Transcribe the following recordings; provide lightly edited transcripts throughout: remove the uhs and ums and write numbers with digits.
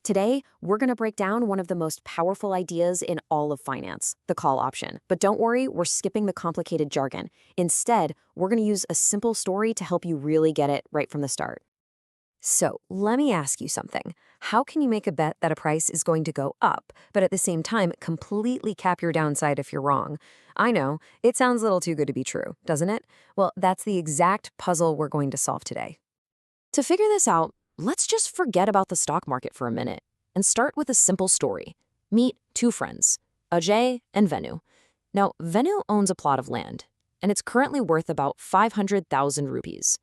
Today, we're going to break down one of the most powerful ideas in all of finance, the call option. But don't worry, we're skipping the complicated jargon. Instead, we're going to use a simple story to help you really get it right from the start. So, let me ask you something. How can you make a bet that a price is going to go up, but at the same time completely cap your downside if you're wrong? I know, it sounds a little too good to be true, doesn't it? Well, that's the exact puzzle we're going to solve today. To figure this out, let's just forget about the stock market for a minute and start with a simple story. Meet two friends, Ajay and Venu. Now, Venu owns a plot of land, and it's currently worth about 500,000 rupees.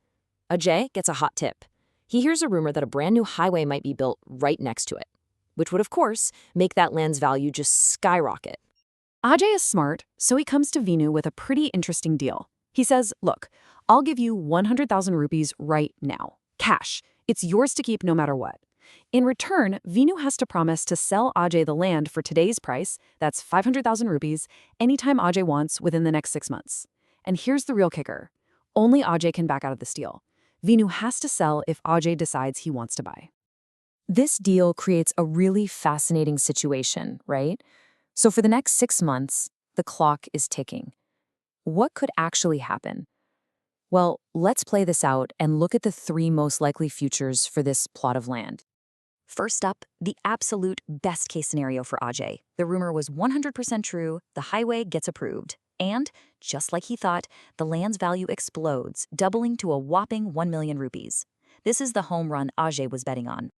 Ajay gets a hot tip. He hears a rumor that a brand new highway might be built right next to it, which would, of course, make that land's value just skyrocket. Ajay is smart, so he comes to Venu with a pretty interesting deal. He says, look, I'll give you 100,000 rupees right now. Cash. It's yours to keep no matter what. In return, Venu has to promise to sell Ajay the land for today's price, that's 500,000 rupees, anytime Ajay wants within the next 6 months. And here's the real kicker. Only Ajay can back out of this deal. Venu has to sell if Ajay decides he wants to buy. This deal creates a really fascinating situation, right? So for the next 6 months, the clock is ticking. What could actually happen? Well, let's play this out and look at the 3 most likely futures for this plot of land. First up, the absolute best-case scenario for Ajay. The rumor was 100% true, the highway gets approved. And, just like he thought, the land's value explodes, doubling to a whopping 1 million rupees. This is the home run Ajay was betting on.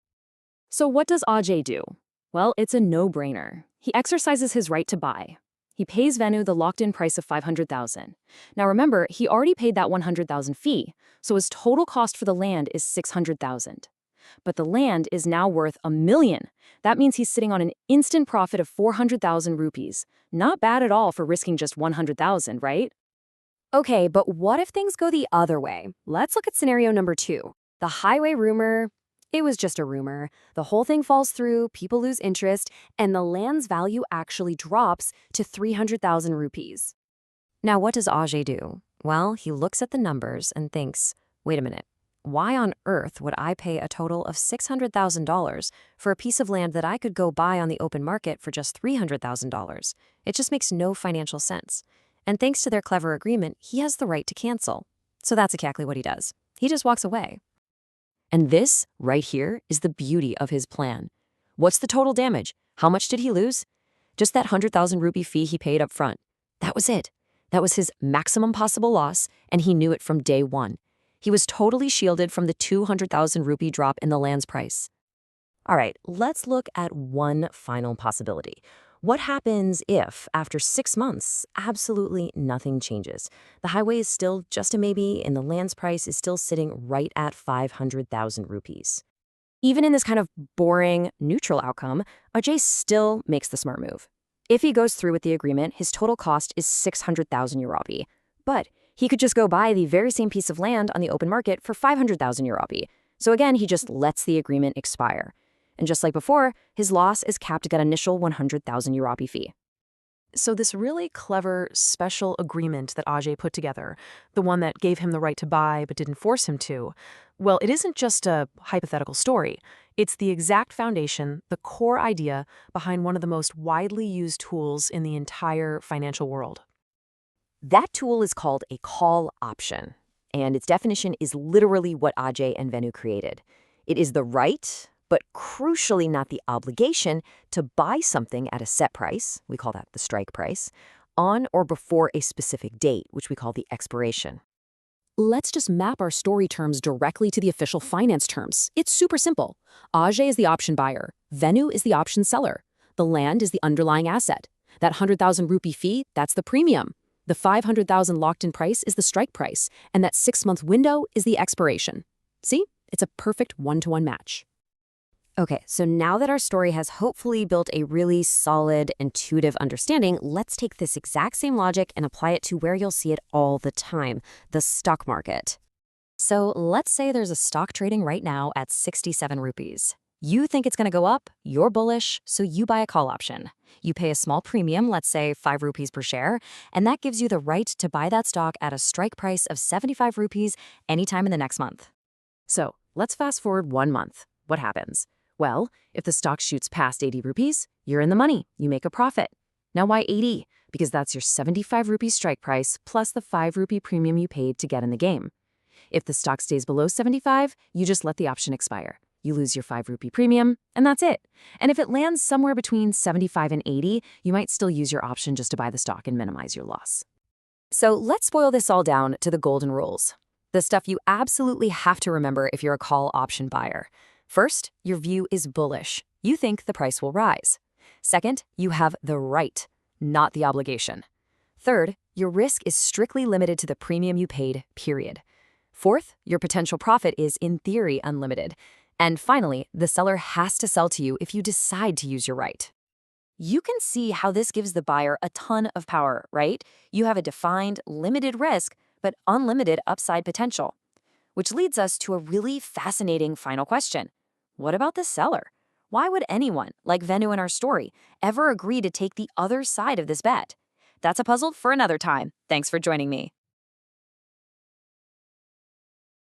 So what does Ajay do? Well, it's a no-brainer. He exercises his right to buy. He pays Venu the locked-in price of 500,000. Now remember, he already paid that 100,000 fee, so his total cost for the land is 600,000. But the land is now worth 1 million. That means he's sitting on an instant profit of 400,000 rupees. Not bad at all for risking just 100,000, right? Okay, but what if things go the other way? Let's look at scenario number 2. The highway rumor, it was just a rumor. The whole thing falls through, people lose interest, and the land's value actually drops to 300,000 rupees. Now, what does Ajay do? Well, he looks at the numbers and thinks, wait a minute. Why on earth would I pay a total of $600,000 for a piece of land that I could go buy on the open market for just $300,000? It just makes no financial sense. And thanks to their clever agreement, he has the right to cancel. So that's exactly what he does. He just walks away. And this, right here, is the beauty of his plan. What's the total damage? How much did he lose? Just that 100,000 rupee fee he paid up front. That was it. That was his maximum possible loss, and he knew it from day one. He was totally shielded from the 200,000 rupee drop in the land's price. All right, let's look at one final possibility. What happens if, after 6 months, absolutely nothing changes? The highway is still just a maybe, and the land's price is still sitting right at 500,000 rupees. Even in this kind of boring, neutral outcome, Ajay still makes the smart move. If he goes through with the agreement, his total cost is 600,000 Europe. But he could just go buy the very same piece of land on the open market for 500,000 Europe. So again, he just lets the agreement expire. And just like before, his loss is capped at that initial 100,000 Europe fee. So this really clever, special agreement that Ajay put together, the one that gave him the right to buy but didn't force him to, well, it isn't just a hypothetical story. It's the exact foundation, the core idea behind one of the most widely used tools in the entire financial world. That tool is called a call option, and its definition is literally what Ajay and Venu created. It is the right, but crucially not the obligation, to buy something at a set price, we call that the strike price, on or before a specific date, which we call the expiration. Let's just map our story terms directly to the official finance terms. It's super simple. Ajay is the option buyer. Venu is the option seller. The land is the underlying asset. That 100,000 rupee fee, that's the premium. The 500,000 locked-in price is the strike price, and that 6-month window is the expiration. See? It's a perfect one-to-one match. Okay, so now that our story has hopefully built a really solid, intuitive understanding, let's take this exact same logic and apply it to where you'll see it all the time, the stock market. So let's say there's a stock trading right now at 67 rupees. You think it's going to go up, you're bullish, so you buy a call option. You pay a small premium, let's say 5 rupees per share, and that gives you the right to buy that stock at a strike price of 75 rupees anytime in the next month. So let's fast forward 1 month. What happens? Well, if the stock shoots past 80 rupees, you're in the money. You make a profit. Now, why 80? Because that's your 75 rupee strike price plus the 5 rupee premium you paid to get in the game. If the stock stays below 75, you just let the option expire. You lose your 5 rupee premium, and that's it. And if it lands somewhere between 75 and 80, you might still use your option just to buy the stock and minimize your loss. So let's boil this all down to the golden rules. The stuff you absolutely have to remember if you're a call option buyer. First, your view is bullish. You think the price will rise. Second, you have the right, not the obligation. Third, your risk is strictly limited to the premium you paid, period. Fourth, your potential profit is, in theory, unlimited. And finally, the seller has to sell to you if you decide to use your right. You can see how this gives the buyer a ton of power, right? You have a defined, limited risk, but unlimited upside potential. Which leads us to a really fascinating final question. What about the seller? Why would anyone, like Venu in our story, ever agree to take the other side of this bet? That's a puzzle for another time. Thanks for joining me.